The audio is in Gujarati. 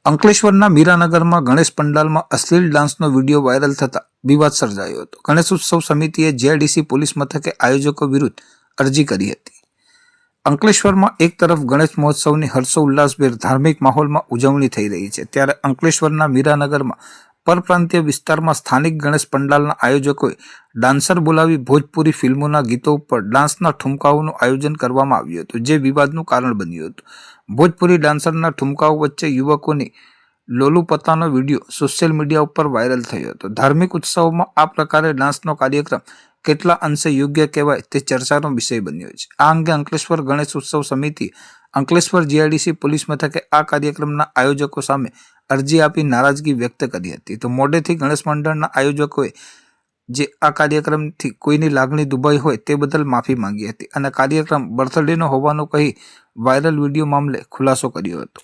અંકલેશ્વરના મીરાનગરમાં ગણેશ પંડાલમાં અશ્લીલ ડાન્સનો વિડીયો વાયરલ થતા વિવાદ સર્જાયો હતો. ગણેશ ઉત્સવ સમિતિએ જેડીસી પોલીસ મથકે આયોજકો વિરુદ્ધ અરજી કરી હતી. અંકલેશ્વરમાં એક તરફ ગણેશ મહોત્સવની હર્ષોલ્લાસભેર ધાર્મિક માહોલમાં ઉજવણી થઈ રહી છે, ત્યારે અંકલેશ્વરના મીરાનગરમાં પરપ્રાંતીય વિસ્તારમાં સ્થાનિક ગણેશ પંડાલના આયોજકોએ ડાન્સર બોલાવી ભોજપુરી ફિલ્મોના ગીતો ઉપર ડાન્સના ઠુમકાઓનું આયોજન કરવામાં આવ્યું હતું, જે વિવાદનું કારણ બન્યું હતું. ભોજપુરી ડાન્સરના ઠુમકાઓ વચ્ચે યુવકોની લોલુપતાનો વિડીયો સોશિયલ મીડિયા ઉપર વાયરલ થયો હતો. ધાર્મિક ઉત્સવોમાં આ પ્રકારે ડાન્સનો કાર્યક્રમ કેટલા અંશે યોગ્ય કહેવાય તે ચર્ચાનો વિષય બન્યો છે. આ અંગે અંકલેશ્વર ગણેશ ઉત્સવ સમિતિ અંકલેશ્વર જીઆઈડીસી પોલીસ મથકે આ કાર્યક્રમના આયોજકો સામે અરજી આપી નારાજગી વ્યક્ત કરી હતી. તો મોડેથી ગણેશ મંડળના આયોજકોએ જે આ કાર્યક્રમથી કોઈની લાગણી દુભાઈ હોય તે બદલ માફી માંગી હતી અને કાર્યક્રમ બર્થડેનો હોવાનું કહી વાયરલ વિડીયો મામલે ખુલાસો કર્યો હતો.